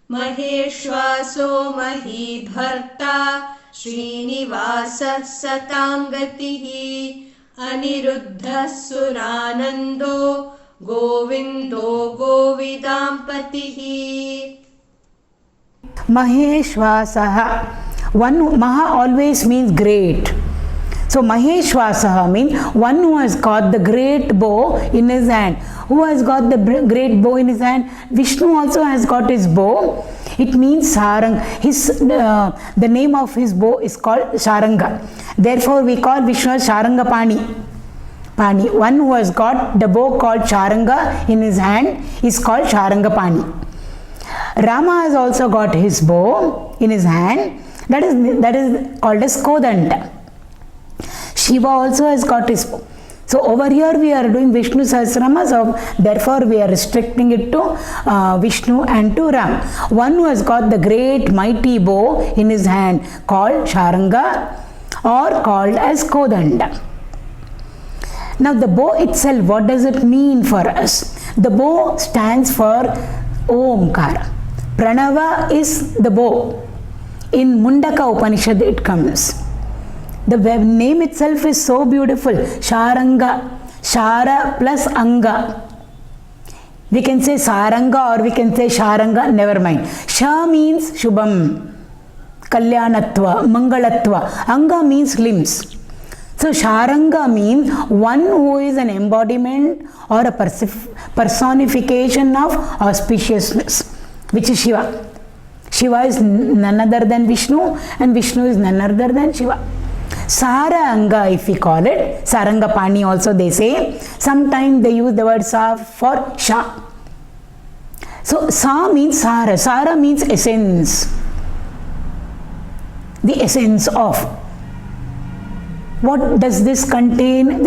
mahēśvāsō mahībhartā śrīnivāsaḥ satāṅgatiḥ aniruddhaḥ surānandō gōvindō gōvidāṃ patiḥ. mahēśvāsāḥ. One Maha always means great. So mahēśvāsāḥ means one who has got the great bow in his hand. Who has got the great bow in his hand? Vishnu also has got his bow. It means sarang. The name of his bow is called Sharanga. Therefore we call Vishnu Sharangapani. One who has got the bow called Sharanga in his hand is called Sharangapani. Rama has also got his bow in his hand. That is called as Kodanda. Shiva also has got his bow. So over here we are doing Vishnu Sahasranama, so therefore we are restricting it to Vishnu and to Ram. One who has got the great mighty bow in his hand called Sharanga or called as Kodanda. Now the bow itself, what does it mean for us? The bow stands for Omkara. Pranava is the bow. In Mundaka Upanishad it comes. The name itself is so beautiful. Sharanga. Shara plus Anga. We can say Saranga or we can say Sharanga, never mind. Sha means Shubham, Kalyanatva, Mangalatva. Anga means limbs. So Sharanga means one who is an embodiment or a personification of auspiciousness, which is Shiva. Shiva is none other than Vishnu and Vishnu is none other than Shiva. Saranga, if we call it, Sarangapani also they say. Sometimes they use the word Sa for Sha. So Sa means Sara. Sara means essence. The essence of. What does this contain?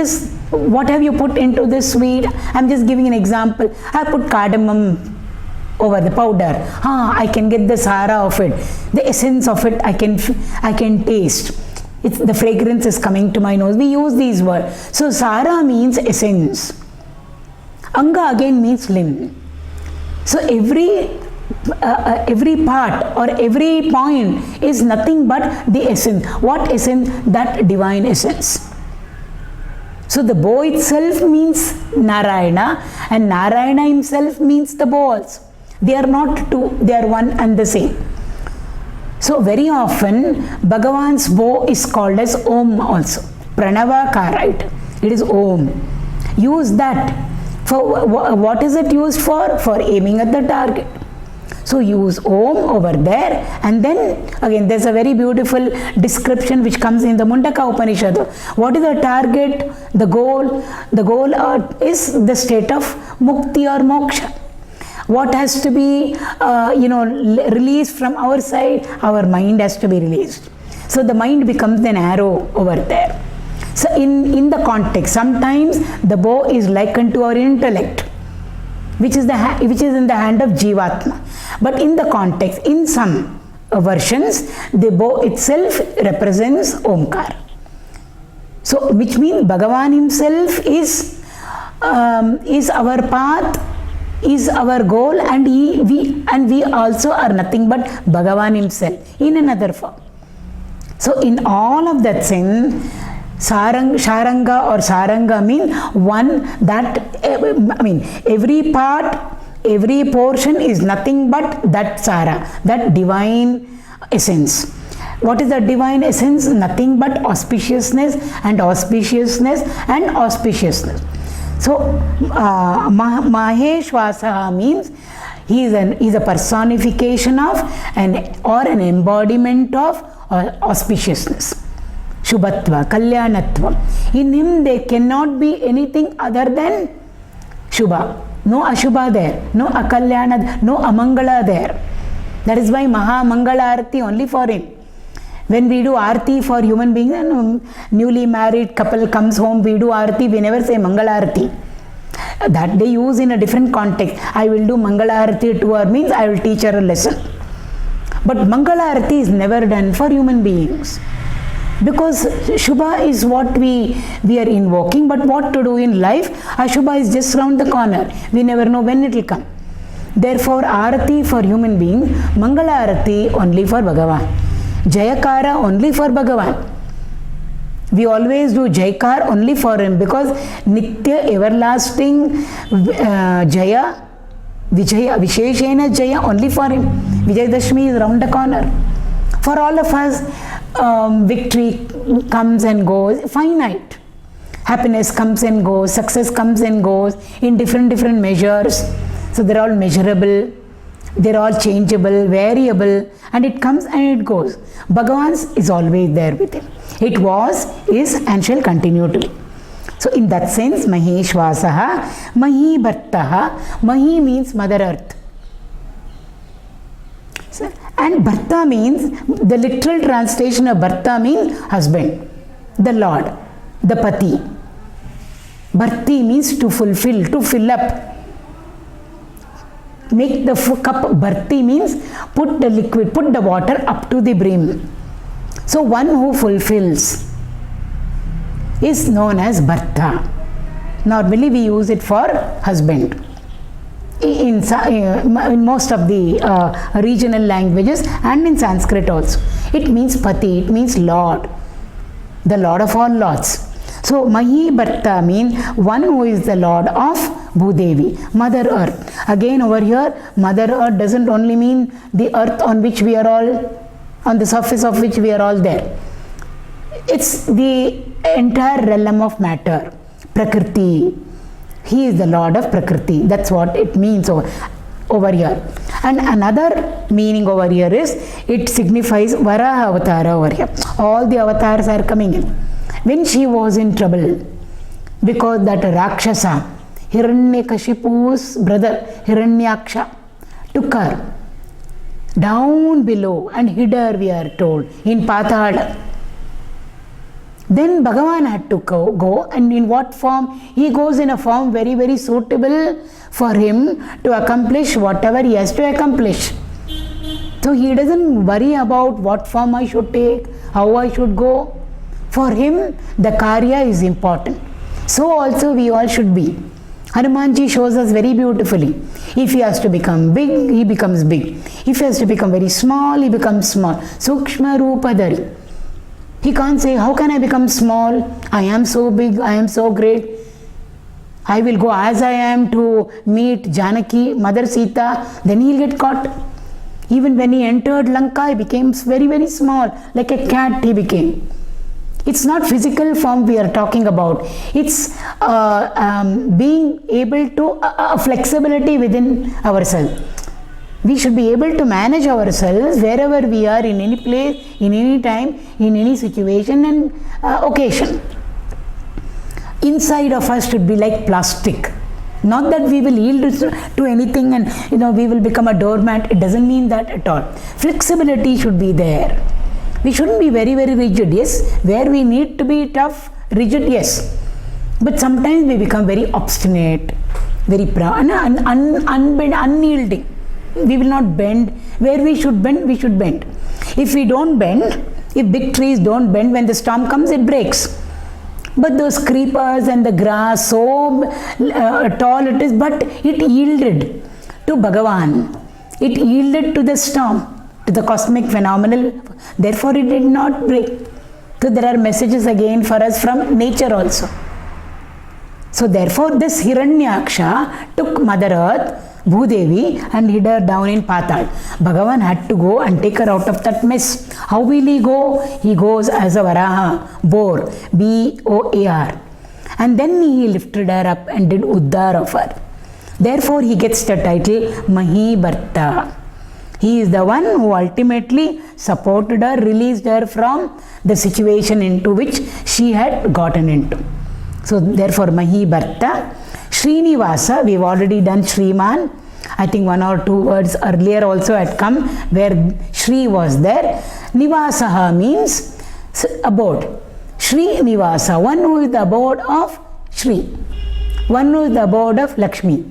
What have you put into this sweet? I am just giving an example. I put cardamom over the powder. I can get the Sara of it. The essence of it I can taste. The fragrance is coming to my nose. We use these words. So Sara means essence. Anga again means limb. So every part or every point is nothing but the essence. What essence? That divine essence. So the bow itself means Narayana and Narayana himself means the bow also. They are not two, they are one and the same. So very often Bhagavan's bow is called as Om also. Pranavaka, right? It is Om. Use that. For what is it used for? For aiming at the target. So use Om over there, and then again there's a very beautiful description which comes in the Mundaka Upanishad. What is the target? The goal? The goal is the state of Mukti or Moksha. What has to be released from our side? Our mind has to be released. So the mind becomes an arrow over there. So in the context, sometimes the bow is likened to our intellect, which is in the hand of Jivatma. But in the context, in some versions, the bow itself represents Omkar. So which means Bhagavan himself is our path, is our goal, and we also are nothing but Bhagavan himself in another form. So in all of that sense, Sharanga or Saranga mean one that, every part, every portion is nothing but that Sara, that divine essence. What is the divine essence? Nothing but auspiciousness and auspiciousness and auspiciousness. So mahēśvāsāḥ means he is a personification of or an embodiment of auspiciousness. Shubhatva, Kalyanatva. In him there cannot be anything other than Shubha. No Ashubha there, no Akalyana, no Amangala there. That is why Maha Mangala Arati only for him. When we do Arati for human beings, and newly married couple comes home, we do Arati, we never say Mangala Arati. That they use in a different context. I will do Mangala Arati to her means I will teach her a lesson. But Mangala Arati is never done for human beings. Because Shubha is what we are invoking, but what to do in life? Ashubha is just round the corner. We never know when it will come. Therefore, Arati for human being, Mangala Arati only for Bhagavan. Jayakara only for Bhagavan. We always do Jaykar only for him because Nitya everlasting Jaya, Vijaya, Visheshena Jaya only for him. Vijayadashmi is round the corner. For all of us, victory comes and goes, finite. Happiness comes and goes, success comes and goes in different measures. So they're all measurable, they're all changeable, variable, and it comes and it goes. Bhagavan's is always there with him. It was, is, and shall continue to be. So in that sense, mahēśvāsō, mahībhartā, Mahi means Mother Earth. So, and Bharta means, the literal translation of Bharta means husband, the Lord, the Pati. Bharti means to fulfill, to fill up. Make the cup bharti means put the liquid, put the water up to the brim. So one who fulfills is known as Bharta. Normally we use it for husband. In most of the regional languages and in Sanskrit also. It means Pati, it means Lord, the Lord of all lords. So mahībhartā means one who is the Lord of Bhudevi, Mother Earth. Again over here, Mother Earth doesn't only mean the earth on which we are all, on the surface of which we are all there. It's the entire realm of matter, Prakriti. He is the Lord of Prakriti. That's what it means over here. And another meaning over here is, it signifies Varaha Avatara over here. All the avatars are coming in. When she was in trouble, because that Rakshasa, Hiranyakashipu's brother Hiranyaksha, took her down below and hid her, we are told, in Patāla. Then Bhagavan had to go, and in what form? He goes in a form very suitable for him to accomplish whatever he has to accomplish. So he doesn't worry about what form I should take, how I should go. For him, the karya is important. So also we all should be. Hanumanji shows us very beautifully. If he has to become big, he becomes big. If he has to become very small, he becomes small. Sukshma Rūpadhari. He can't say, how can I become small? I am so big, I am so great. I will go as I am to meet Janaki, Mother Sita, then he'll get caught. Even when he entered Lanka, he became very small, like a cat he became. It's not physical form we are talking about. It's being able to, flexibility within ourselves. We should be able to manage ourselves wherever we are, in any place, in any time, in any situation and occasion. Inside of us should be like plastic. Not that we will yield to anything and we will become a doormat. It doesn't mean that at all. Flexibility should be there. We shouldn't be very rigid, yes. Where we need to be tough, rigid, yes. But sometimes we become very obstinate, very proud, unyielding. We will not bend. Where we should bend, we should bend. If we don't bend, if big trees don't bend, when the storm comes, it breaks. But those creepers and the grass, so tall it is, but it yielded to Bhagavan. It yielded to the storm, to the cosmic phenomenal. Therefore, it did not break. So there are messages again for us from nature also. So therefore, this Hiranyaksha took Mother Earth, Bhudevi, and hid her down in Patal. Bhagavan had to go and take her out of that mess. How will he go? He goes as a Varaha, boar, B-O-A-R. And then he lifted her up and did Uddhar of her. Therefore, he gets the title mahībhartā. He is the one who ultimately supported her, released her from the situation into which she had gotten into. So therefore, mahībhartā. Śrīnivāsaḥ, we've already done Shriman. I think 1 or 2 words earlier also had come where Shri was there. Nivāsaḥ means abode. Śrīnivāsaḥ, one who is the abode of Shri, one who is the abode of Lakshmi.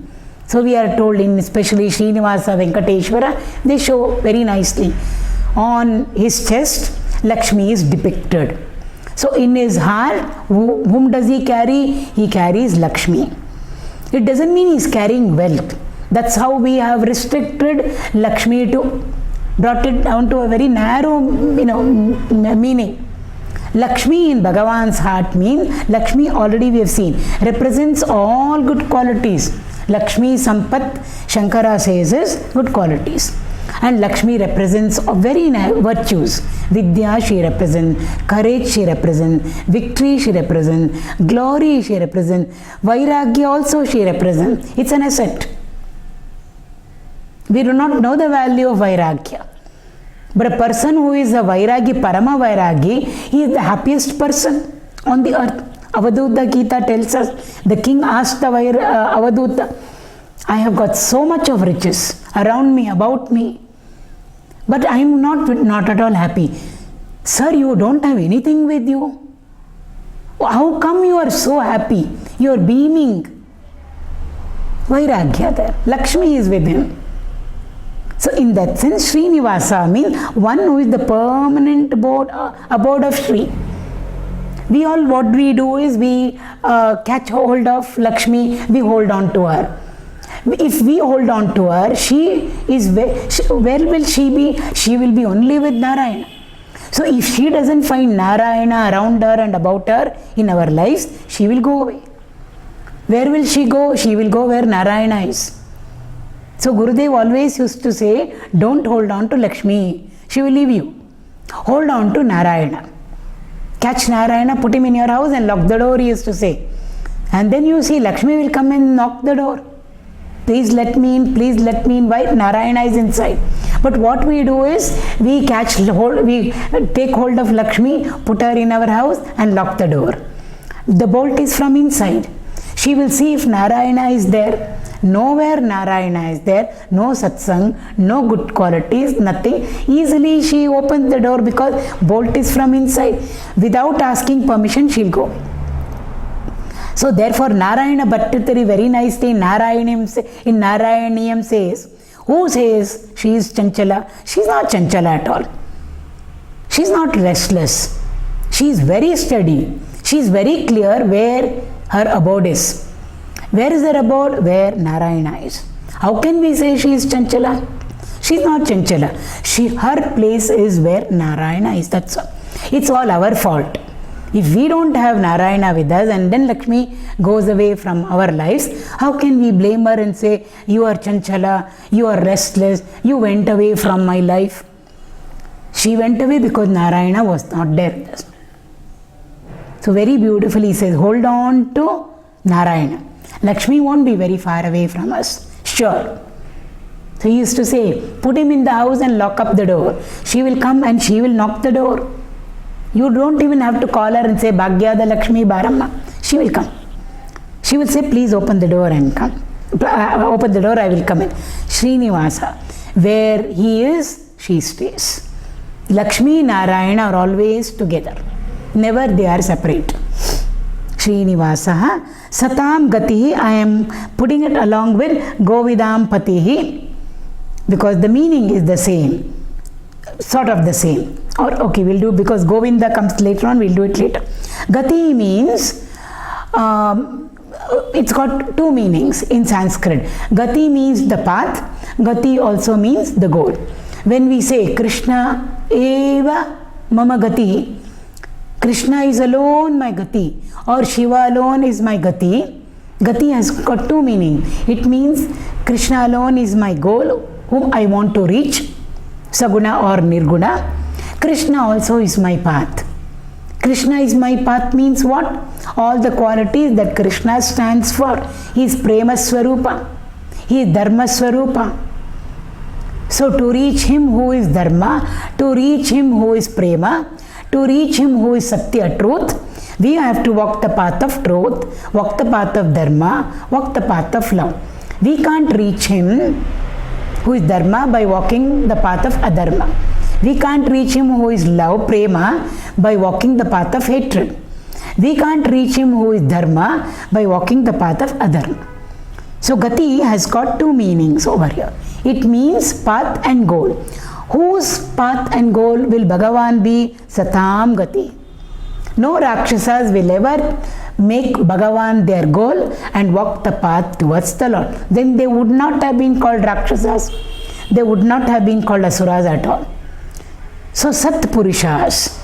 So we are told in especially Śrīnivāsaḥ Venkateshwara, they show very nicely. On his chest, Lakshmi is depicted. So in his heart, whom does he carry? He carries Lakshmi. It doesn't mean he is carrying wealth. That's how we have restricted Lakshmi to, brought it down to a very narrow, meaning. Lakshmi in Bhagavan's heart means, Lakshmi already we have seen, represents all good qualities. Lakshmi Sampat, Shankara says, is good qualities. And Lakshmi represents very virtues. Vidya she represents, courage she represents, victory she represents, glory she represents, Vairagya also she represents. It's an asset. We do not know the value of Vairagya. But a person who is a Vairagi, Parama Vairagi, he is the happiest person on the earth. Avadhuta Gita tells us, the king asked the Avadhuta, I have got so much of riches around me, about me, but I am not at all happy. Sir, you don't have anything with you. How come you are so happy? You are beaming. Vairagya there. Lakshmi is with him. So in that sense, Srinivasa means one who is the permanent abode of Sri. What we do is we catch hold of Lakshmi, we hold on to her. If we hold on to her, where will she be? She will be only with Narayana. So if she doesn't find Narayana around her and about her in our lives, she will go away. Where will she go? She will go where Narayana is. So Gurudev always used to say, don't hold on to Lakshmi, she will leave you. Hold on to Narayana. Catch Narayana, put him in your house and lock the door, he used to say. And then you see Lakshmi will come and knock the door. Please let me in, please let me in. Why? Narayana is inside. But what we do is, we take hold of Lakshmi, put her in our house and lock the door. The bolt is from inside. She will see if Narayana is there. Nowhere Narayana is there, no satsang, no good qualities, nothing. Easily she opens the door because bolt is from inside. Without asking permission, she'll go. So therefore Narayana Bhattacharya very nicely in Narayaniyam says, who says she is chanchala? She is not chanchala at all. She is not restless. She is very steady. She is very clear where her abode is. Where is her abode? Where Narayana is. How can we say she is chanchala? She is not chanchala. Her place is where Narayana is. That's all. It's all our fault. If we don't have Narayana with us and then Lakshmi goes away from our lives, how can we blame her and say, you are chanchala, you are restless, you went away from my life? She went away because Narayana was not there with us. So very beautifully he says, hold on to Narayana. Lakshmi won't be very far away from us, sure. So he used to say, put him in the house and lock up the door. She will come and she will knock the door. You don't even have to call her and say, Bhagyada Lakshmi Baramma. She will come. She will say, please open the door and come. Open the door, I will come in. Śrīnivāsaḥ. Where he is, she stays. Lakshmi and Narayana are always together. Never they are separate. Śrīnivāsaḥ. Satāṅgatiḥ, I am putting it along with govidāṃ patiḥ because the meaning is the same. Sort of the same. Or okay, we'll do because Govinda comes later on, we'll do it later. Gati means, it's got two meanings in Sanskrit. Gati means the path, Gati also means the goal. When we say Krishna eva mama gati, Krishna is alone my gati, or Shiva alone is my gati. Gati has got two meanings. It means Krishna alone is my goal, whom I want to reach, Saguna or Nirguna. Krishna also is my path. Krishna is my path means what? All the qualities that Krishna stands for. He is Prema Swarupa. He is Dharma Swarupa. So to reach him who is Dharma, to reach him who is Prema, to reach him who is Satya, truth, we have to walk the path of truth, walk the path of Dharma, walk the path of love. We can't reach him who is Dharma by walking the path of Adharma. We can't reach him who is love, Prema, by walking the path of hatred. We can't reach him who is Dharma by walking the path of Adharma. So Gati has got two meanings over here. It means path and goal. Whose path and goal will Bhagavan be? Satāṅgatiḥ. No Rakshasas will ever make Bhagavan their goal and walk the path towards the Lord. Then they would not have been called Rakshasas. They would not have been called Asuras at all. So Sat Purushas.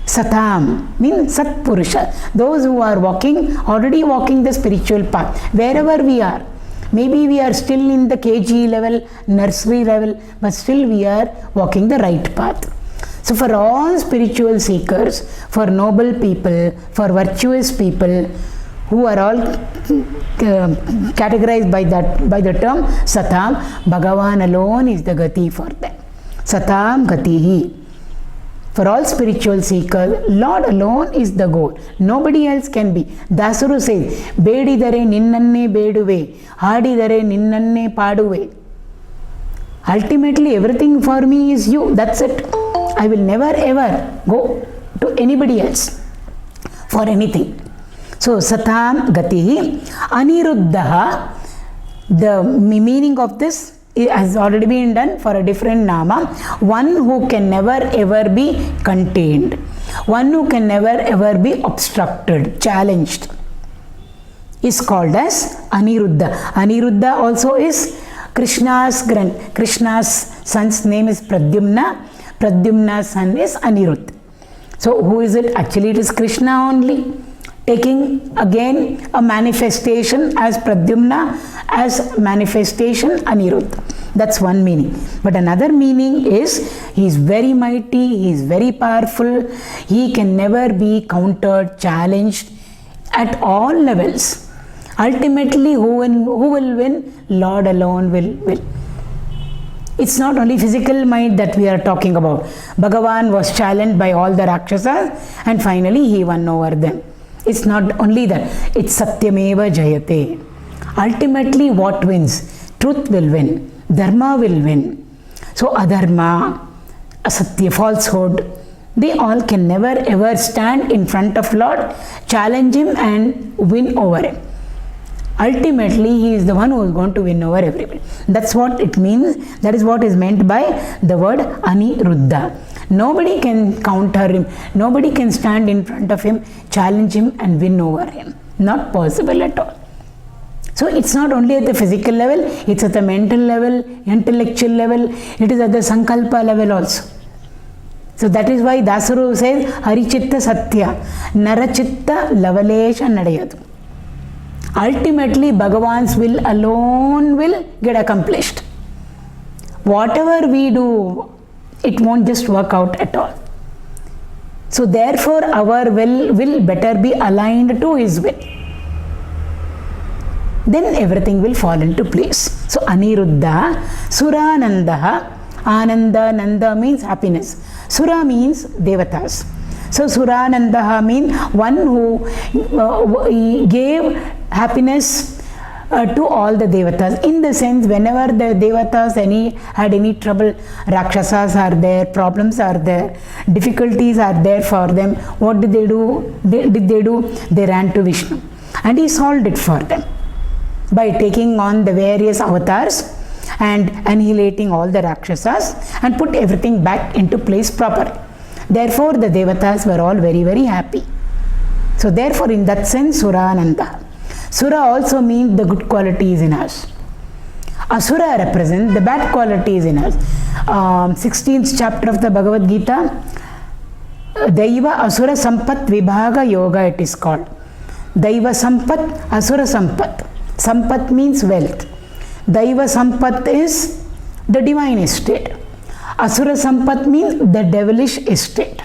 Satam means Sat Purusha. Those who are already walking the spiritual path, wherever we are. Maybe we are still in the KG level, nursery level, but still we are walking the right path. So for all spiritual seekers, for noble people, for virtuous people, who are all categorized by the term Satam, Bhagavan alone is the Gati for them. Satam Gatihi. For all spiritual seekers, Lord alone is the goal. Nobody else can be. Dasaru says, Bedidare ninnanne beduve, hadidare ninnanne paduve. Ultimately, everything for me is you. That's it. I will never ever go to anybody else for anything. So, Satam Gatihi, Aniruddhaḥ, the meaning of this has already been done for a different nama. One who can never ever be contained. One who can never ever be obstructed, challenged, is called as Aniruddha. Aniruddha also is Krishna's son's name is Pradyumna. Pradyumna's son is Aniruddha. So who is it? Actually it is Krishna only, taking again a manifestation as Pradyumna, as manifestation Aniruddha. That's one meaning. But another meaning is he is very mighty, he is very powerful, he can never be countered, challenged at all levels. Ultimately, who will win? Lord alone will. It's not only physical might that we are talking about. Bhagavan was challenged by all the Rakshasas and finally he won over them. It's not only that, it's Satyameva Jayate. Ultimately, what wins? Truth will win, Dharma will win. So, Adharma, Asatya, falsehood, they all can never ever stand in front of Lord, challenge him and win over him. Ultimately, he is the one who is going to win over everybody. That's what it means. That is what is meant by the word Aniruddha. Nobody can counter him. Nobody can stand in front of him, challenge him and win over him. Not possible at all. So it's not only at the physical level, it's at the mental level, intellectual level, it is at the Sankalpa level also. So that is why Dasaru says, Harichitta Satya, Narachitta Lavalesha Nadayadu. Ultimately, Bhagavan's will alone will get accomplished. Whatever we do, it won't just work out at all. So therefore, our will better be aligned to his will. Then everything will fall into place. So Aniruddha, Surānandāh, Ananda, Nanda means happiness. Sura means devatas. So Surānandāh means one who gave happiness to all the devatas. In the sense, whenever the devatas had any trouble, Rakshasas are there, problems are there, difficulties are there for them, what did they do? They ran to Vishnu and he solved it for them by taking on the various avatars and annihilating all the Rakshasas and put everything back into place properly. Therefore, the devatas were all very, very happy. So therefore, in that sense, Surānandāh. Sura also means the good qualities in us. Asura represents the bad qualities in us. 16th chapter of the Bhagavad Gita, Daiva Asura Sampat Vibhaga Yoga it is called. Daiva Sampat, Asura Sampat. Sampat means wealth. Daiva Sampat is the divine estate. Asura Sampat means the devilish estate.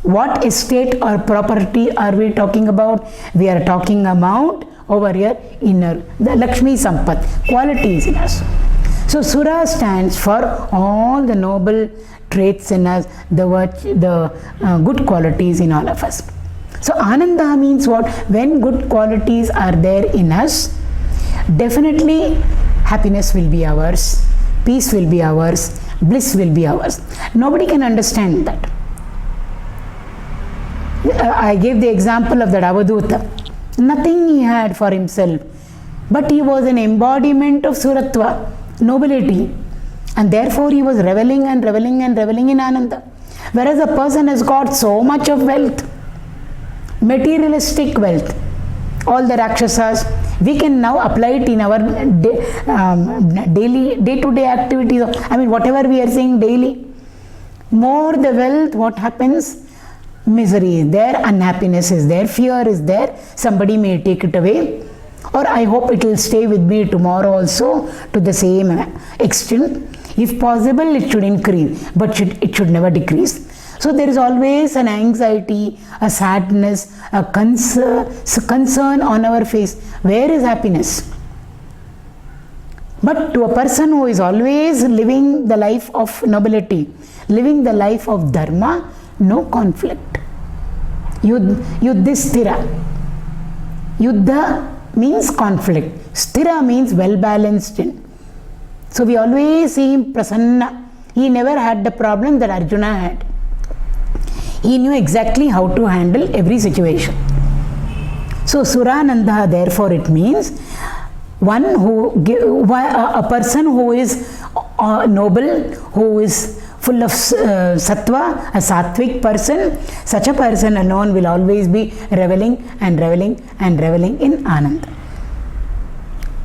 What estate or property are we talking about? We are talking about over here inner, the Lakshmi Sampat, qualities in us. So Sura stands for all the noble traits in us, the good qualities in all of us. So Ananda means what? When good qualities are there in us, definitely happiness will be ours, peace will be ours, bliss will be ours. Nobody can understand that. I gave the example of that Avaduta. Nothing he had for himself, but he was an embodiment of Suratva, nobility, and therefore he was reveling and reveling and reveling in Ananda. Whereas a person has got so much of wealth, materialistic wealth. All the Rakshasas, we can now apply it in our daily, day-to-day activities. I mean, whatever we are saying daily. More the wealth, what happens? Misery is there, unhappiness is there, fear is there, somebody may take it away. Or I hope it will stay with me tomorrow also to the same extent. If possible, it should increase, but it should never decrease. So there is always an anxiety, a sadness, a concern on our face. Where is happiness? But to a person who is always living the life of nobility, living the life of dharma, no conflict. Yuddhisthira. Yuddha means conflict. Sthira means well balanced. So we always see him prasanna. He never had the problem that Arjuna had. He knew exactly how to handle every situation. So Surānandāḥ, therefore it means a person who is noble, who is full of sattva, a sattvic person. Such a person alone will always be reveling and reveling and reveling in Ananda.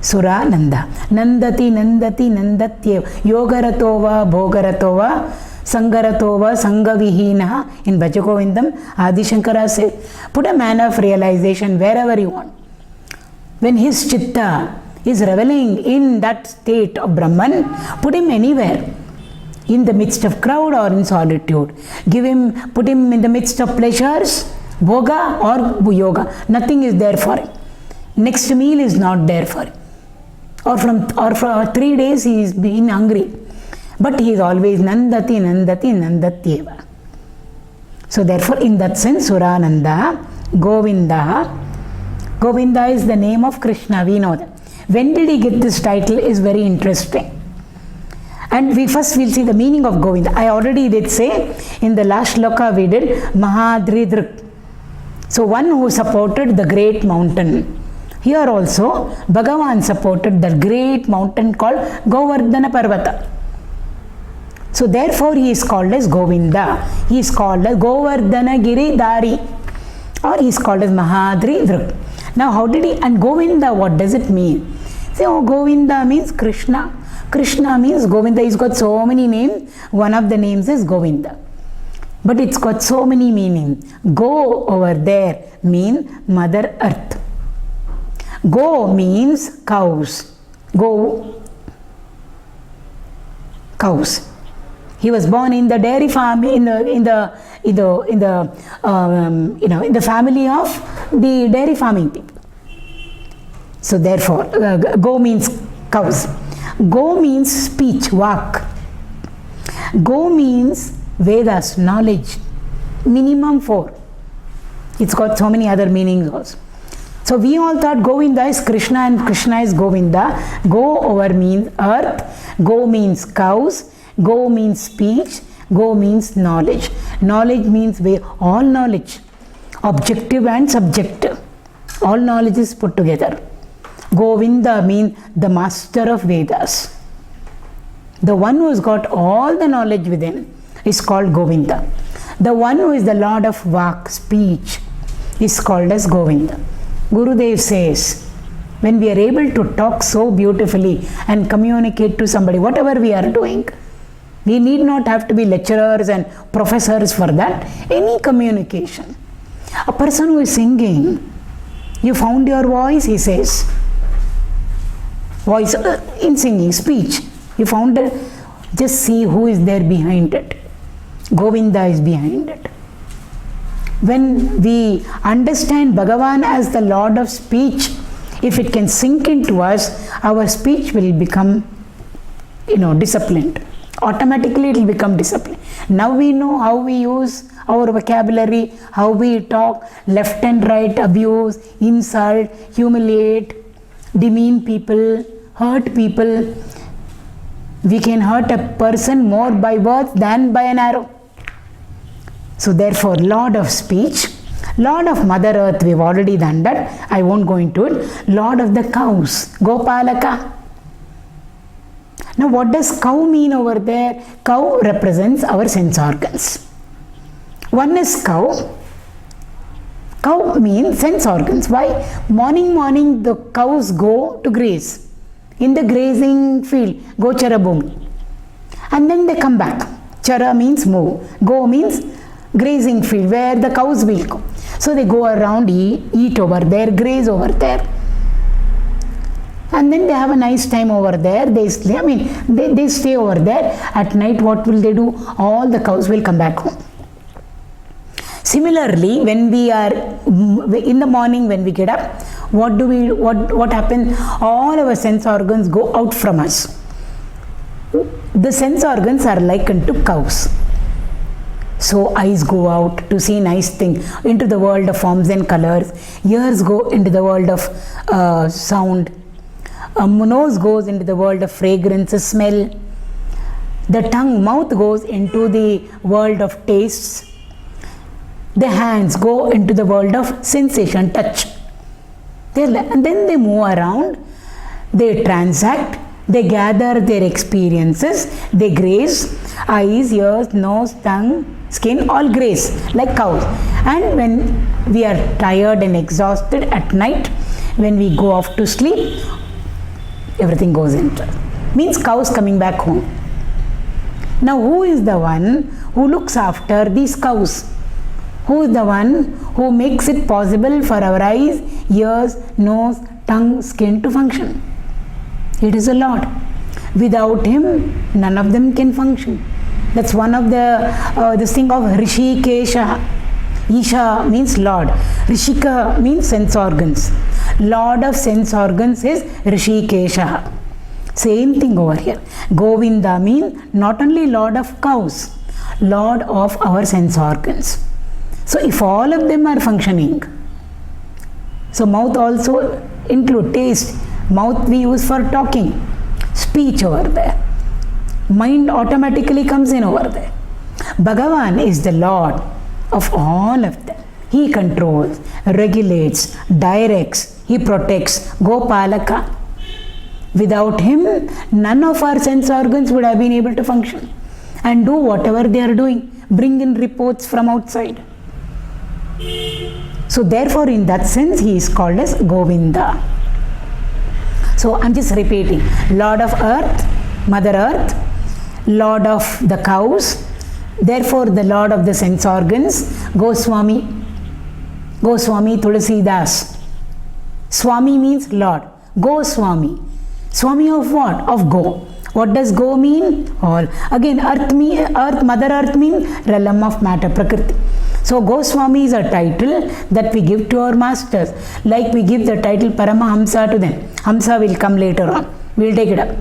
Surānandāḥ. Nandati, nandati, nandatyeva. Yogaratova, bhogaratova, sangaratova, sangavihīnaḥ. In Bhaja Govindam, Adi Shankara says, put a man of realization wherever you want. When his chitta is reveling in that state of Brahman, put him anywhere. In the midst of crowd or in solitude. Put him in the midst of pleasures, bhoga or yoga. Nothing is there for him. Next meal is not there for him. Or for 3 days he is being hungry. But he is always nandati, nandati, nandatyeva. So therefore in that sense Surānandāḥ, Govinda. Govinda is the name of Krishna, we know that. When did he get this title is very interesting. And we'll see the meaning of Govinda. I already did say in the last Sloka we did mahādridrik. So one who supported the great mountain. Here also Bhagavan supported the great mountain called Govardhana Parvata. So therefore he is called as Govinda. He is called as Govardhana Giridhari. Or he is called as mahādridrik. Now how did he, and Govinda, what does it mean? Say, oh, Govinda means Krishna. Krishna means Govinda. He's got so many names. One of the names is Govinda. But it's got so many meanings. Go over there means Mother Earth. Go means cows. Go, cows. He was born in the dairy farm, in the family of the dairy farming people. So therefore, go means cows. Go means speech, vak. Go means Vedas, knowledge. Minimum 4. It's got so many other meanings also. So we all thought Govinda is Krishna and Krishna is Govinda. Go over means earth. Go means cows. Go means speech. Go means knowledge. Knowledge means all knowledge. Objective and subjective. All knowledge is put together. Govinda means the master of Vedas. The one who has got all the knowledge within is called Govinda. The one who is the Lord of Vak, speech, is called as Govinda. Gurudev says, when we are able to talk so beautifully and communicate to somebody, whatever we are doing, we need not have to be lecturers and professors for that. Any communication. A person who is singing, you found your voice, he says. Voice in singing, speech. You found it. Just see who is there behind it. Govinda is behind it. When we understand Bhagavan as the Lord of speech, if it can sink into us, our speech will become, disciplined. Automatically it will become disciplined. Now we know how we use our vocabulary, how we talk, left and right, abuse, insult, humiliate, demean people, hurt people. We can hurt a person more by words than by an arrow. So therefore, Lord of speech, Lord of Mother Earth, we've already done that. I won't go into it. Lord of the cows, Gopalaka. Now what does cow mean over there? Cow represents our sense organs. One is cow. Cow means sense organs. Why? Morning the cows go to graze. In the grazing field, go charabhumi. And then they come back. Chara means move. Go means grazing field where the cows will go. So they go around, eat over there, graze over there. And then they have a nice time over there. They stay over there. At night, what will they do? All the cows will come back home. Similarly, when we are in the morning, when we get up, what happens? All our sense organs go out from us. The sense organs are likened to cows. So eyes go out to see nice things, into the world of forms and colors. Ears go into the world of sound. Nose goes into the world of fragrance, smell. The mouth goes into the world of tastes. The hands go into the world of sensation, touch. And then they move around, they transact, they gather their experiences, they graze, eyes, ears, nose, tongue, skin, all graze like cows. And when we are tired and exhausted at night, when we go off to sleep, everything goes into. Means cows coming back home. Now who is the one who looks after these cows? Who is the one who makes it possible for our eyes, ears, nose, tongue, skin to function? It is the Lord. Without Him, none of them can function. That's one of this thing of Hrishikesha. Isha means Lord. Rishika means sense organs. Lord of sense organs is Hrishikesha. Same thing over here. Govinda means not only Lord of cows, Lord of our sense organs. So if all of them are functioning, so mouth also include taste. Mouth we use for talking, speech over there. Mind automatically comes in over there. Bhagavan is the Lord of all of them. He controls, regulates, directs, He protects, Gopalaka. Without Him, none of our sense organs would have been able to function and do whatever they are doing, bring in reports from outside. So therefore, in that sense, He is called as Govinda. So I'm just repeating. Lord of earth, Mother Earth, Lord of the cows, therefore the Lord of the sense organs, Goswami Tulsidas. Swami means Lord. Goswami. Swami of what? Of Go. What does Go mean? All. Again, Mother Earth means realm of matter, Prakriti. So Goswami is a title that we give to our masters. Like we give the title Paramahamsa to them. Hamsa will come later on. We will take it up.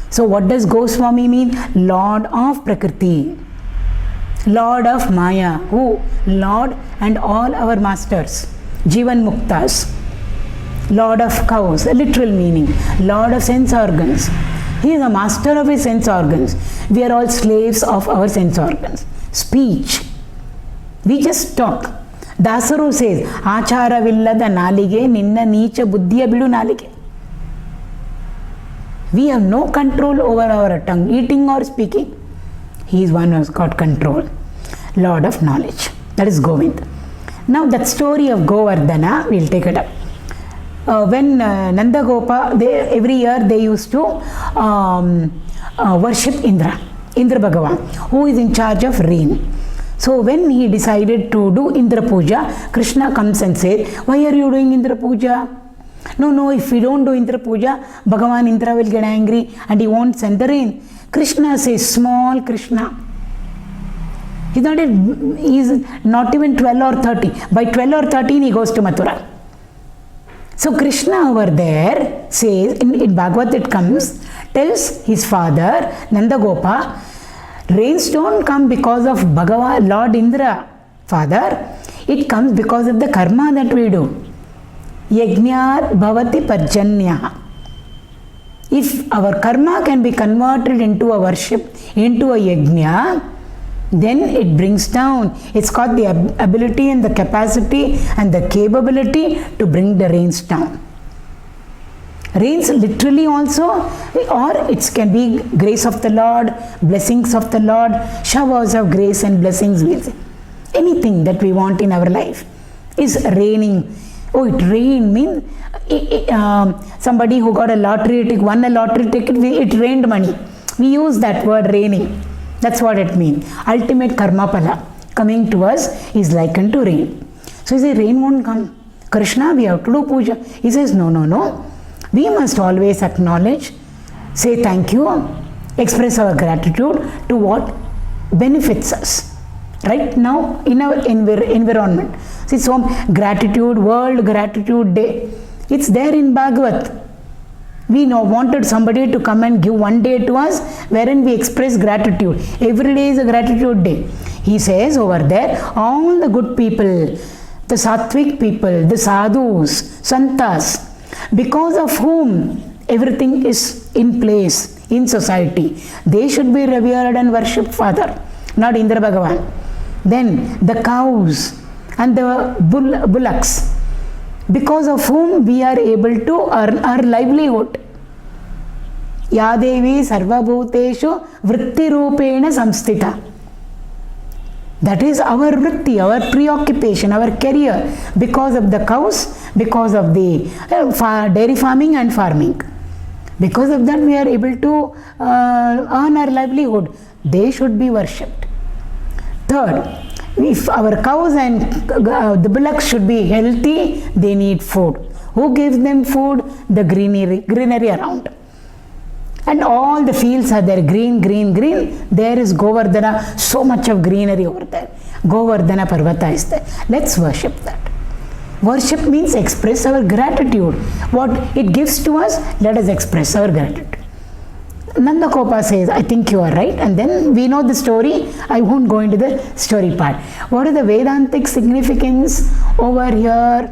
So what does Goswami mean? Lord of Prakriti. Lord of Maya. Who? Lord and all our masters. Jivan Muktas. Lord of cows. Literal meaning. Lord of sense organs. He is a master of his sense organs. We are all slaves of our sense organs. Speech. We just talk. Dasaru says, Achara villada nalige, ninna neecha buddhiya bidu nalige. We have no control over our tongue, eating or speaking. He is one who has got control. Lord of knowledge. That is Govinda. Now that story of Govardhana, we will take it up. When Nanda Gopa, every year they used to worship Indra Bhagavan, who is in charge of rain. So when he decided to do Indra Puja, Krishna comes and says, why are you doing Indra Puja? No, if we don't do Indra Puja, Bhagavan Indra will get angry and he won't send the rain. Krishna says, small Krishna. He's not even 12 or 13. By 12 or 13 he goes to Mathura. So Krishna over there says, in Bhagavad it comes, tells his father, Nanda Gopa, rains don't come because of Bhagavan, Lord Indra, Father. It comes because of the karma that we do. Yajñāt bhavati parjanya. If our karma can be converted into a worship, into a yajna, then it brings down. It's got the ability and the capacity and the capability to bring the rains down. Rains literally also, or it can be grace of the Lord, blessings of the Lord, showers of grace and blessings. Anything that we want in our life. is raining. Oh, it rained means somebody who got a lottery ticket, won a lottery ticket, it rained money. We use that word raining. That's what it means. Ultimate karma pala coming to us is likened to rain. So he says, rain won't come. Krishna, we have to do puja. He says, no, no, no. We must always acknowledge, say thank you, express our gratitude to what benefits us. Right now in our environment. See, so gratitude, World Gratitude Day. It's there in Bhagavat. We wanted somebody to come and give one day to us wherein we express gratitude. Every day is a gratitude day. He says over there, all the good people, the sattvic people, the sadhus, santas, because of whom everything is in place in society, they should be revered and worshipped, Father, not Indra Bhagavan. Then the cows and the bullocks, because of whom we are able to earn our livelihood. Ya Devi Sarvabhuteshu Vritti Rupena Samstita. That is our vritti, our preoccupation, our career, because of the cows, because of the dairy farming and farming. Because of that we are able to earn our livelihood. They should be worshipped. Third, if our cows and the bullocks should be healthy, they need food. Who gives them food? The greenery around. And all the fields are there, green, green, green. There is Govardhana, so much of greenery over there. Govardhana Parvata is there. Let's worship that. Worship means express our gratitude. What it gives to us, let us express our gratitude. Nandakopa says, I think you are right. And then we know the story. I won't go into the story part. What is the Vedantic significance over here?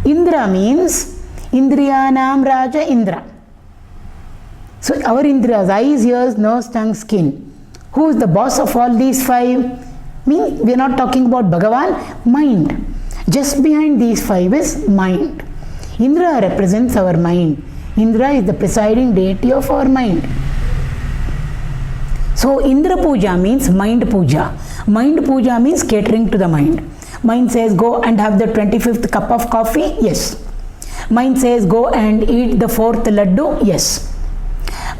Indra means Indriyanam Raja Indra. So our Indriyas, eyes, ears, nose, tongue, skin. Who is the boss of all these five? We are not talking about Bhagavan, mind. Just behind these five is mind. Indra represents our mind. Indra is the presiding deity of our mind. So Indra Puja means mind puja. Mind puja means catering to the mind. Mind says go and have the 25th cup of coffee. Yes. Mind says go and eat the 4th laddu. Yes.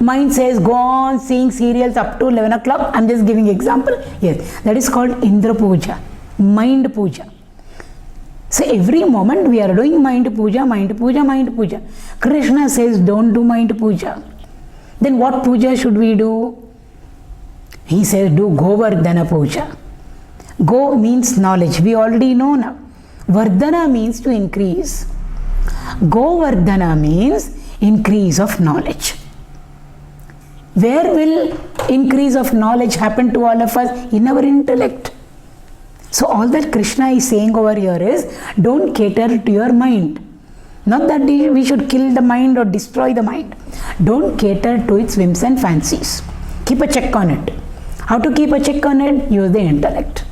Mind says go on seeing serials up to 11 o'clock. I'm just giving example. Yes. That is called Indra Puja. Mind puja. So every moment we are doing mind puja, mind puja, mind puja. Krishna says don't do mind puja. Then what puja should we do? He says do Govardhana puja. Go means knowledge. We already know now. Vardhana means to increase. Govardhana means increase of knowledge. Where will increase of knowledge happen to all of us? In our intellect. So all that Krishna is saying over here is, don't cater to your mind. Not that we should kill the mind or destroy the mind. Don't cater to its whims and fancies. Keep a check on it. How to keep a check on it? Use the intellect.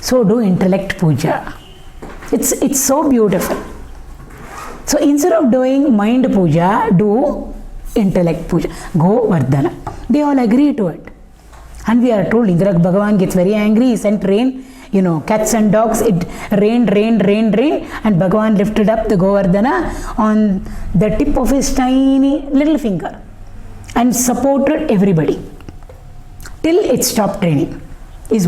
So do intellect puja. It's so beautiful. So instead of doing mind puja, do intellect puja. Govardhana. They all agree to it. And we are told Indra Bhagavan gets very angry, he sent rain, cats and dogs, it rained, and Bhagavan lifted up the Govardhana on the tip of his tiny little finger and supported everybody till it stopped raining. The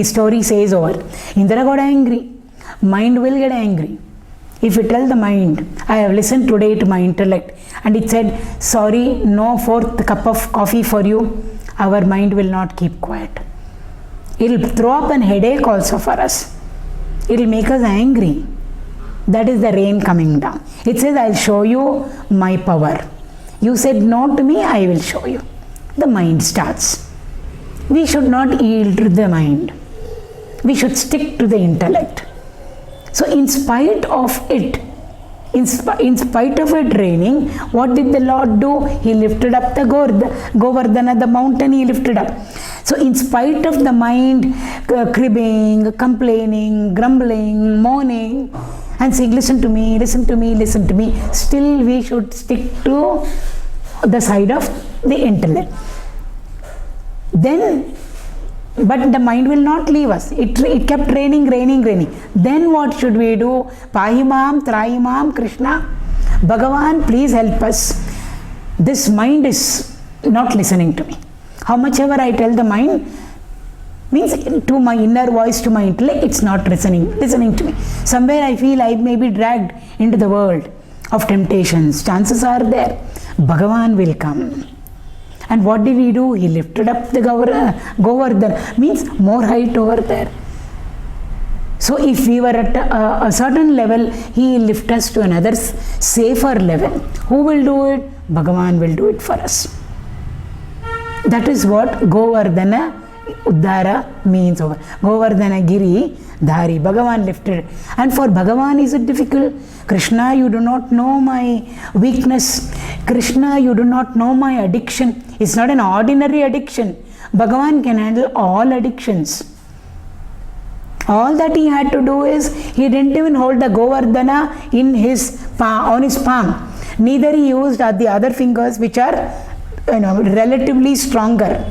story says over. Indra got angry. Mind will get angry. If you tell the mind, I have listened today to my intellect and it said, sorry, no 4th cup of coffee for you, our mind will not keep quiet. It will throw up an headache also for us. It will make us angry. That is the rain coming down. It says, I'll show you my power. You said no to me, I will show you. The mind starts. We should not yield to the mind. We should stick to the intellect. So in spite of it, in spite of it raining, what did the Lord do? He lifted up the Govardhana, the mountain he lifted up. So in spite of the mind cribbing, complaining, grumbling, moaning, and saying, listen to me, listen to me, listen to me, still we should stick to the side of the intellect. Then But the mind will not leave us. It kept raining. Then what should we do? Pahimam, Traimam, Krishna. Bhagavan, please help us. This mind is not listening to me. How much ever I tell the mind, means to my inner voice, to my intellect, it's not listening to me. Somewhere I feel I may be dragged into the world of temptations. Chances are there. Bhagavan will come. And what did he do? He lifted up the Govardhana, means more height over there. So if we were at a certain level, he will lift us to another safer level. Who will do it? Bhagavan will do it for us. That is what Govardhana Uddhara means over. Govardhana Giri Dhari. Bhagavan lifted. And for Bhagavan, is it difficult? Krishna, you do not know my weakness. Krishna, you do not know my addiction. It's not an ordinary addiction. Bhagavan can handle all addictions. All that he had to do is, he didn't even hold the Govardhana in his palm, on his palm. Neither he used the other fingers, which are relatively stronger.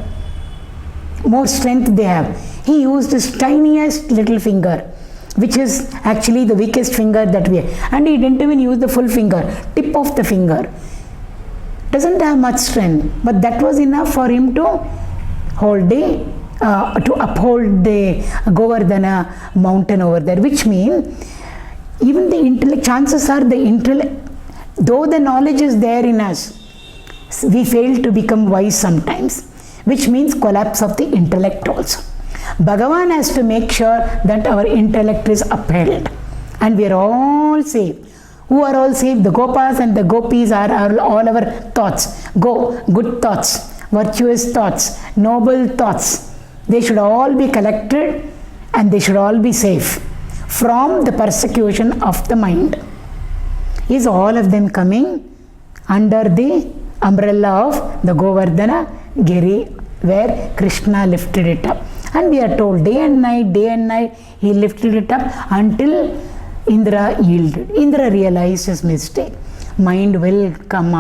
More strength they have. He used his tiniest little finger, which is actually the weakest finger that we have. And he didn't even use the full finger, tip of the finger. Doesn't have much strength, but that was enough for him to hold to uphold the Govardhana mountain over there, which means even the intellect, chances are the intellect, though the knowledge is there in us, we fail to become wise sometimes, which means collapse of the intellect also. Bhagavan has to make sure that our intellect is upheld and we are all safe. Who are all safe? The Gopas and the Gopis are all our thoughts. Good thoughts, virtuous thoughts, noble thoughts. They should all be collected and they should all be safe from the persecution of the mind. Is all of them coming under the umbrella of the Govardhana Giri, where Krishna lifted it up? And we are told day and night, he lifted it up until Indra yielded. Indra realized his mistake. Mind will come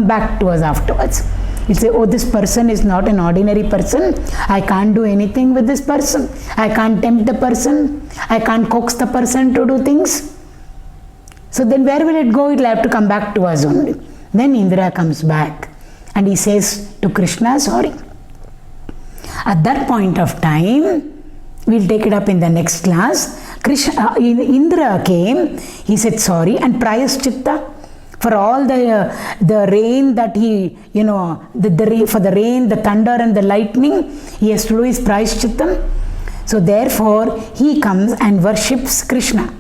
back to us afterwards. He'll say, oh, this person is not an ordinary person. I can't do anything with this person. I can't tempt the person. I can't coax the person to do things. So then where will it go? It will have to come back to us only. Then Indra comes back and he says to Krishna, sorry. At that point of time, we'll take it up in the next class. Indra came, he said sorry, and prayaschitta for all the rain that he, for the rain, the thunder and the lightning, he has to do his prayaschitta. So therefore, he comes and worships Krishna.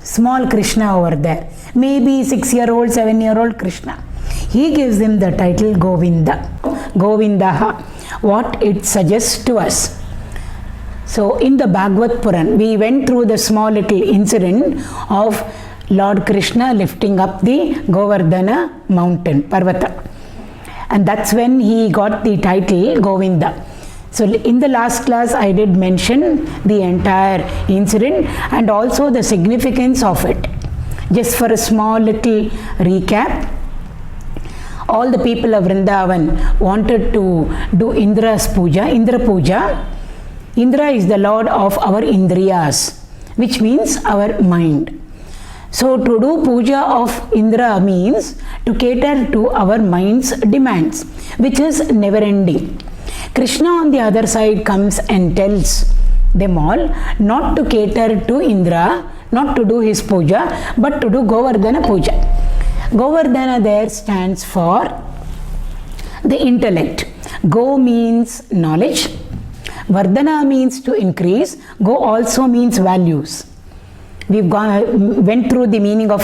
Small Krishna over there. Maybe 6-year-old, 7-year-old Krishna. He gives him the title Govinda. Govinda, what it suggests to us. So in the Bhagavad Puran, we went through the small little incident of Lord Krishna lifting up the Govardhana mountain, Parvata. And that's when he got the title Govinda. So in the last class, I did mention the entire incident and also the significance of it. Just for a small little recap, all the people of Vrindavan wanted to do Indra's puja, Indra puja. Indra is the lord of our indriyas, which means our mind. So to do puja of Indra means to cater to our mind's demands, which is never ending. Krishna on the other side comes and tells them all not to cater to Indra, not to do his puja, but to do Govardhana puja. Govardhana there stands for the intellect. Go means knowledge. Vardhana means to increase. Go also means values. We've went through the meaning of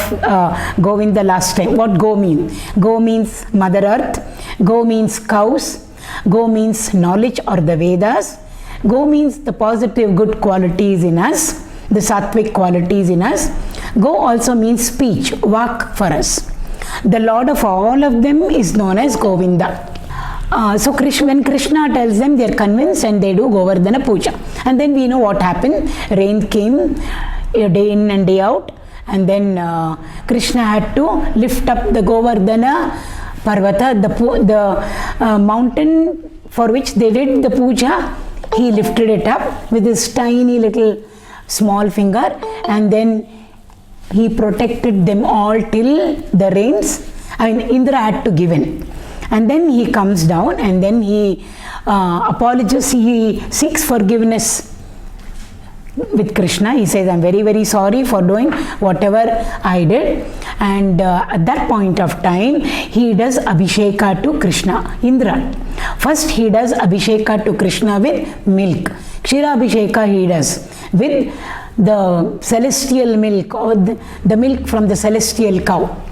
Govinda last time. What go means? Go means Mother Earth. Go means cows. Go means knowledge or the Vedas. Go means the positive good qualities in us, the sattvic qualities in us. Go also means speech, vak for us. The lord of all of them is known as Govinda. So when Krishna tells them, they are convinced and they do Govardhana puja. And then we know what happened. Rain came day in and day out. And then Krishna had to lift up the Govardhana Parvata, the mountain for which they did the puja, he lifted it up with his tiny little small finger, and then he protected them all till the rains. I mean, Indra had to give in. And then he comes down and then he apologizes, he seeks forgiveness with Krishna. He says, I'm very, very sorry for doing whatever I did. And at that point of time, he does Abhisheka to Krishna, Indra. First, he does Abhisheka to Krishna with milk. Kshira Abhisheka he does with the celestial milk, or the milk from the celestial cow.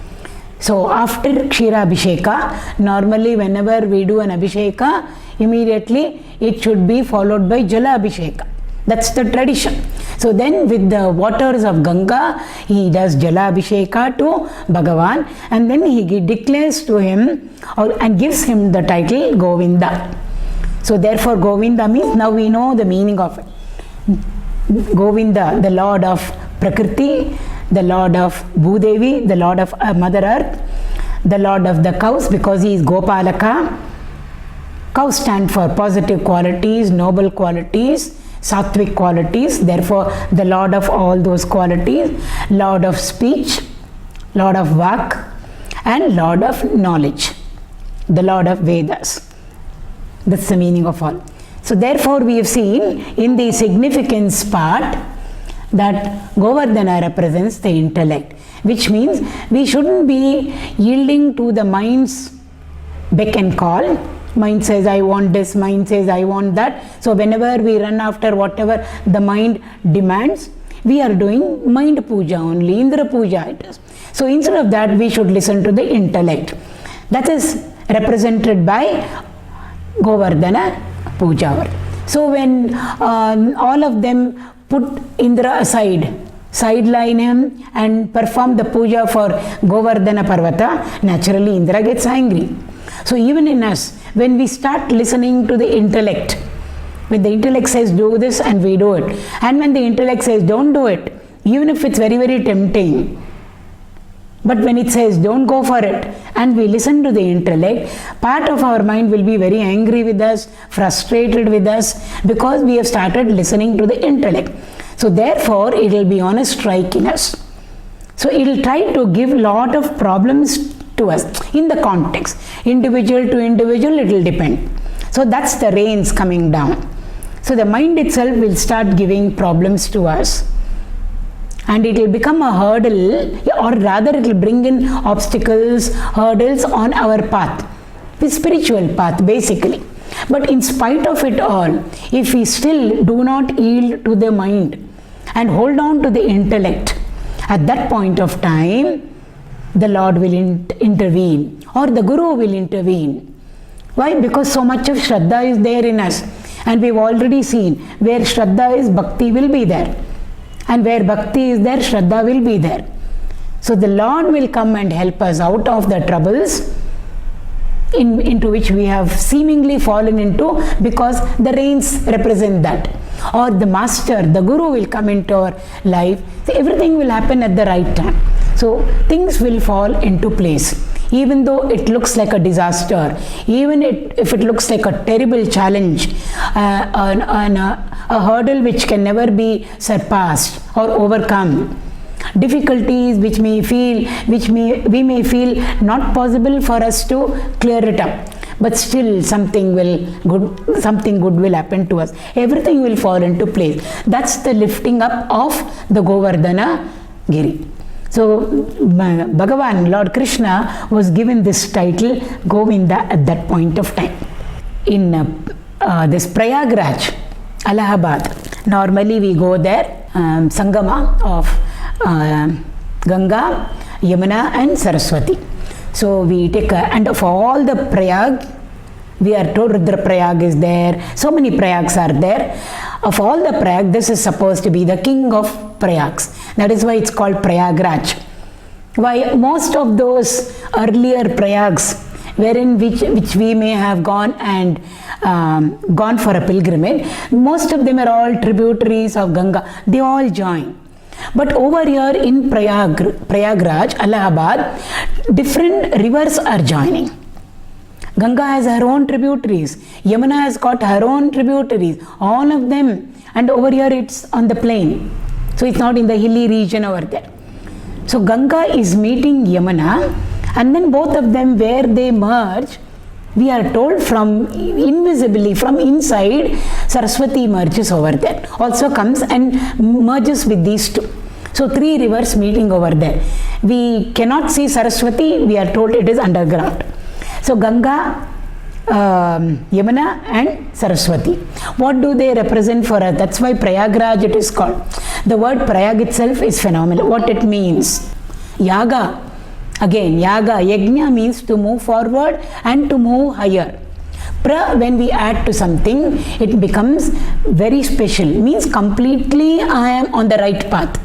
So after Kshira Abhisheka, normally whenever we do an Abhisheka, immediately it should be followed by Jala Abhisheka. That's the tradition. So then with the waters of Ganga, he does Jala Abhisheka to Bhagavan, and then he declares to him and gives him the title Govinda. So therefore Govinda means, now we know the meaning of it. Govinda, the Lord of Prakriti, the Lord of Bhudevi, the Lord of Mother Earth, the Lord of the cows, because he is Gopalaka. Cows stand for positive qualities, noble qualities, sattvic qualities, therefore the Lord of all those qualities, Lord of speech, Lord of Vak, and Lord of knowledge, the Lord of Vedas. That's the meaning of all. So therefore we have seen in the significance part that Govardhana represents the intellect, which means we shouldn't be yielding to the mind's beck and call. Mind says I want this, mind says I want that. So whenever we run after whatever the mind demands, we are doing mind puja only, Indra puja it is. So instead of that, we should listen to the intellect. That is represented by Govardhana puja. So when all of them put Indra aside, sideline him and perform the puja for Govardhana Parvata, naturally Indra gets angry. So even in us, when we start listening to the intellect, when the intellect says do this and we do it, and when the intellect says don't do it, even if it's very, very tempting, but when it says don't go for it, and we listen to the intellect, part of our mind will be very angry with us, frustrated with us, because we have started listening to the intellect. So therefore, it will be on a strike in us. So it will try to give lot of problems to us in the context. Individual to individual, it will depend. So that's the rains coming down. So the mind itself will start giving problems to us. And it will become a hurdle, or rather it will bring in obstacles, hurdles on our path, the spiritual path basically. But in spite of it all, if we still do not yield to the mind and hold on to the intellect, at that point of time, the Lord will intervene, or the Guru will intervene. Why? Because so much of Shraddha is there in us, and we've already seen where Shraddha is, Bhakti will be there. And where Bhakti is there, Shraddha will be there. So the Lord will come and help us out of the troubles into which we have seemingly fallen into, because the rains represent that. Or the Master, the Guru will come into our life. So everything will happen at the right time. So things will fall into place. Even though it looks like a disaster, even if it looks like a terrible challenge, a hurdle which can never be surpassed or overcome, difficulties which we may feel not possible for us to clear it up, but still something good will happen to us. Everything will fall into place. That's the lifting up of the Govardhana Giri. So Bhagavan, Lord Krishna, was given this title Govinda at that point of time. In this Prayagraj, Allahabad, normally we go there, Sangama of Ganga, Yamuna and Saraswati. So we take and of all the Prayag, we are told Rudraprayag is there, so many Prayags are there. Of all the Prayag, this is supposed to be the king of Prayags. That is why it's called Prayagraj. Why most of those earlier Prayags, wherein which we may have gone and gone for a pilgrimage, most of them are all tributaries of Ganga. They all join. But over here in Prayagraj, Allahabad, different rivers are joining. Ganga has her own tributaries. Yamuna has got her own tributaries. All of them. And over here it's on the plain. So it's not in the hilly region over there. So Ganga is meeting Yamuna, and then both of them, where they merge, we are told from invisibly, from inside, Saraswati merges over there. Also comes and merges with these two. So 3 rivers meeting over there. We cannot see Saraswati, we are told it is underground. So Ganga, Yamuna and Saraswati. What do they represent for us? That's why Prayagraj it is called. The word Prayag itself is phenomenal. What it means? Yaga. Again, Yaga, Yajna means to move forward and to move higher. Pra, when we add to something, it becomes very special. Means completely I am on the right path.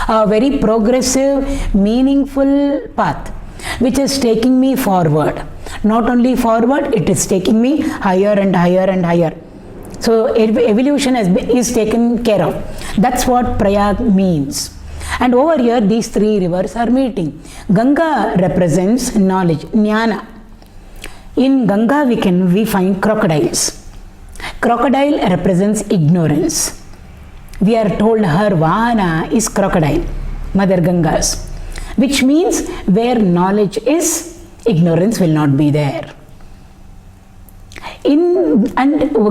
A very progressive, meaningful path, which is taking me forward. Not only forward, it is taking me higher and higher and higher. So evolution is taken care of. That's what Prayag means. And over here, these 3 rivers are meeting. Ganga represents knowledge, jnana. In Ganga, we find crocodiles. Crocodile represents ignorance. We are told her Vahana is crocodile, Mother Ganga's, which means where knowledge is, ignorance will not be there. And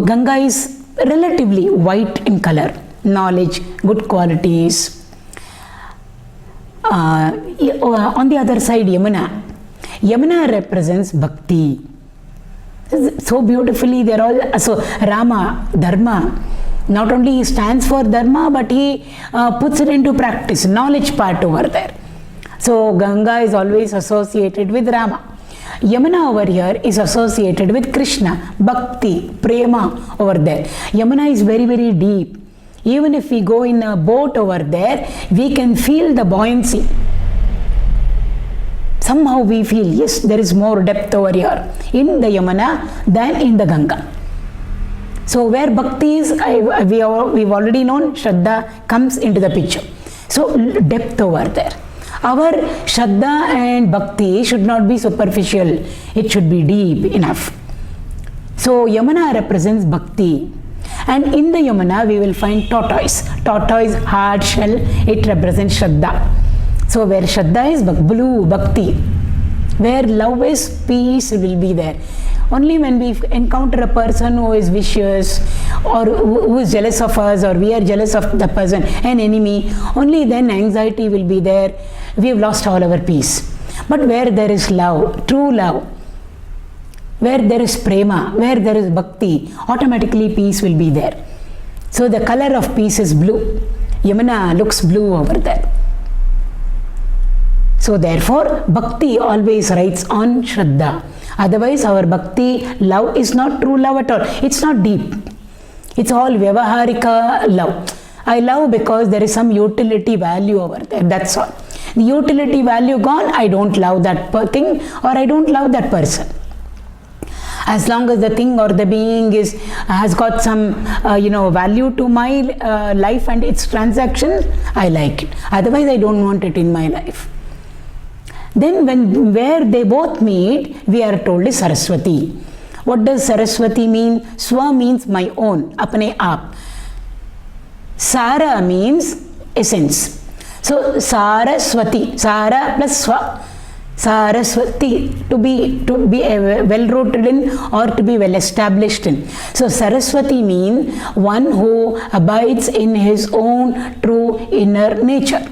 Ganga is relatively white in color, knowledge, good qualities. On the other side, Yamuna. Yamuna represents bhakti. So beautifully, they're all, so Rama, Dharma. Not only he stands for Dharma, but he puts it into practice, knowledge part over there. So Ganga is always associated with Rama. Yamuna over here is associated with Krishna, Bhakti, Prema over there. Yamuna is very, very deep. Even if we go in a boat over there, we can feel the buoyancy. Somehow we feel, yes, there is more depth over here in the Yamuna than in the Ganga. So where Bhakti is, we've already known, Shraddha comes into the picture. So depth over there. Our Shraddha and Bhakti should not be superficial. It should be deep enough. So Yamuna represents Bhakti. And in the Yamuna we will find tortoise. Tortoise, hard shell, it represents Shraddha. So where Shraddha is blue, Bhakti. Where love is, peace will be there. Only when we encounter a person who is vicious or who is jealous of us, or we are jealous of the person, an enemy, only then anxiety will be there. We have lost all our peace. But where there is love, true love, where there is prema, where there is bhakti, automatically peace will be there. So the color of peace is blue. Yamuna looks blue over there. So therefore, bhakti always rides on Shraddha. Otherwise, our bhakti, love is not true love at all. It's not deep. It's all vyavaharika love. I love because there is some utility value over there. That's all. The utility value gone, I don't love that thing or I don't love that person. As long as the thing or the being has got some value to my life and its transactions, I like it. Otherwise, I don't want it in my life. Then where they both meet, we are told is Saraswati. What does Saraswati mean? Swa means my own, apne aap. Sara means essence. So Saraswati, Sara plus Swa. Saraswati, to be well rooted in or to be well established in. So Saraswati means one who abides in his own true inner nature.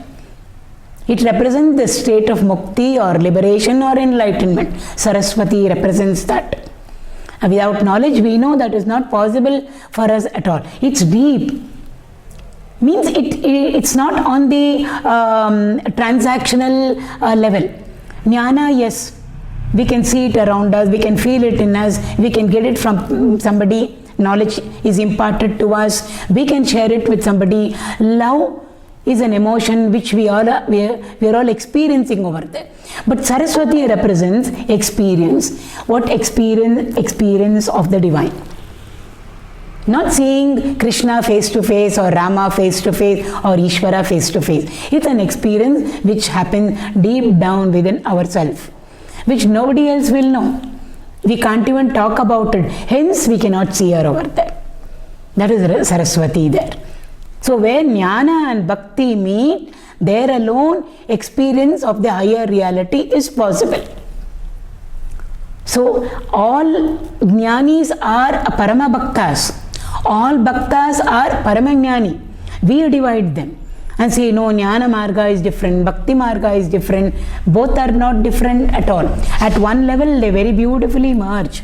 It represents the state of mukti or liberation or enlightenment. Saraswati represents that. Without knowledge, we know that is not possible for us at all. It's deep. Means it's not on the transactional level. Jnana, yes, we can see it around us, we can feel it in us, we can get it from somebody, knowledge is imparted to us, we can share it with somebody. Love is an emotion which we are all experiencing over there. But Saraswati represents experience. What experience? Experience of the divine. Not seeing Krishna face to face or Rama face to face or Ishvara face to face. It's an experience which happens deep down within ourselves, which nobody else will know. We can't even talk about it. Hence, we cannot see her over there. That is Saraswati there. So, where Jnana and Bhakti meet, there alone experience of the higher reality is possible. So, all Jnanis are Parama Bhaktas. All Bhaktas are Paramajnani. We divide them and say, no, Jnana Marga is different, Bhakti Marga is different. Both are not different at all. At one level, they very beautifully merge.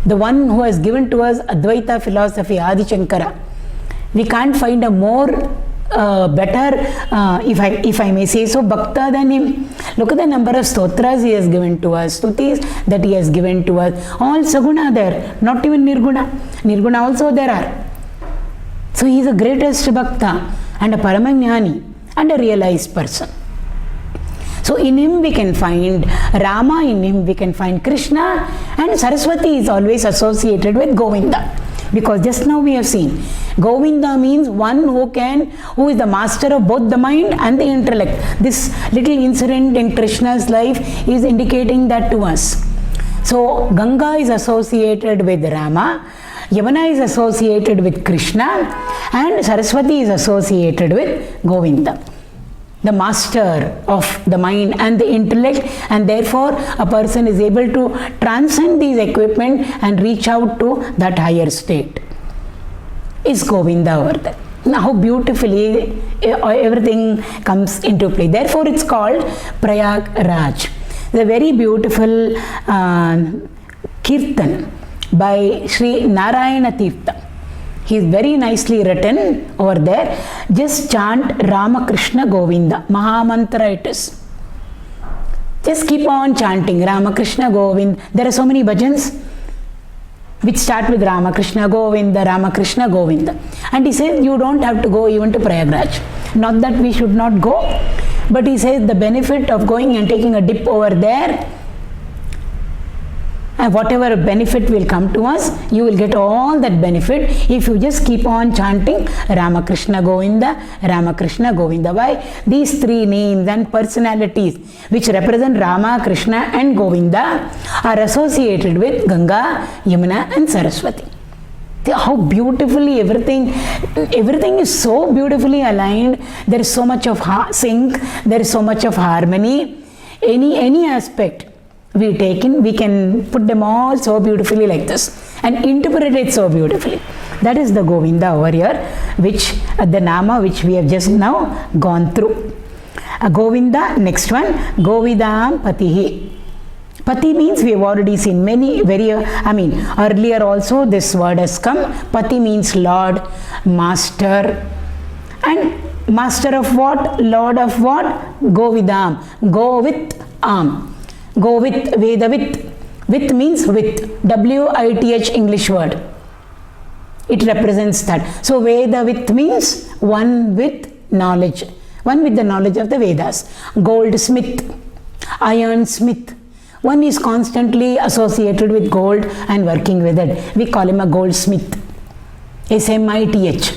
The one who has given to us Advaita philosophy, Adi Shankara, we can't find a more better, if I may say so, Bhakta than him. Look at the number of stotras he has given to us, stutis that he has given to us. All Saguna there, not even Nirguna. Nirguna also there are. So he is the greatest Bhakta and a Paramajnani and a realized person. So in him we can find Rama, in him we can find Krishna, and Saraswati is always associated with Govinda. Because just now we have seen, Govinda means one who is the master of both the mind and the intellect. This little incident in Krishna's life is indicating that to us. So Ganga is associated with Rama, Yamuna is associated with Krishna, and Saraswati is associated with Govinda, the master of the mind and the intellect, and therefore a person is able to transcend these equipment and reach out to that higher state. Is Govinda over there. Now how beautifully everything comes into play. Therefore it's called Prayagraj. The very beautiful Kirtan by Sri Narayana Tirtha. He is very nicely written over there. Just chant Ramakrishna Govinda. Mahamantra it is. Just keep on chanting Ramakrishna Govinda. There are so many bhajans which start with Ramakrishna Govinda, Ramakrishna Govinda. And he says you don't have to go even to Prayagraj. Not that we should not go, but he says the benefit of going and taking a dip over there, and whatever benefit will come to us, you will get all that benefit if you just keep on chanting Ramakrishna Govinda, Ramakrishna Govinda. Why? These three names and personalities which represent Rama, Krishna and Govinda are associated with Ganga, Yamuna and Saraswati. How beautifully everything is so beautifully aligned. There is so much of sync, there is so much of harmony. Any aspect we take in, we can put them all so beautifully like this and interpret it so beautifully. That is the Govinda over here, which the Nama which we have just now gone through. Govinda, next one, gōvidāṃ patiḥ. Pati means we have already seen earlier also this word has come. Pati means Lord, Master, and Master of what? Lord of what? Govidāṃ. Go with arm. Go with, Veda with. With means with. W-I-T-H English word. It represents that. So Veda with means one with knowledge. One with the knowledge of the Vedas. Goldsmith, ironsmith. One is constantly associated with gold and working with it. We call him a goldsmith. S-M-I-T-H.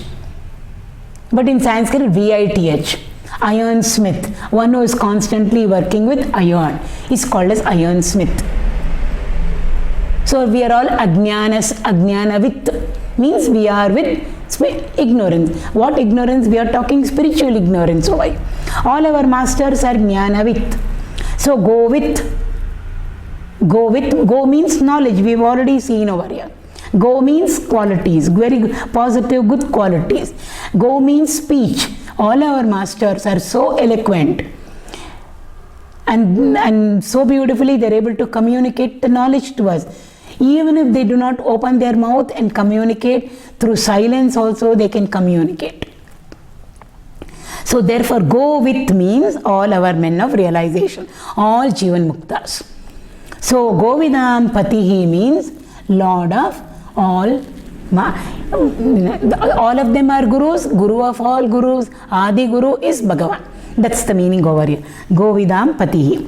But in Sanskrit, V-I-T-H. Ironsmith. One who is constantly working with iron is called as ironsmith. So we are all ajnanavit. Means we are with ignorance. What ignorance? We are talking spiritual ignorance. So why? All our masters are jnanavit. So go with. Go means knowledge. We have already seen over here. Go means qualities, very positive, good qualities. Go means speech. All our masters are so eloquent and so beautifully they are able to communicate the knowledge to us. Even if they do not open their mouth and communicate, through silence also they can communicate. So therefore go with means all our men of realization, all Jivan Muktas. So Govidāṃ patiḥ means Lord of all. All of them are gurus. Guru of all gurus, Adi Guru is Bhagavan. That's the meaning over here. Govidāṃ patiḥ.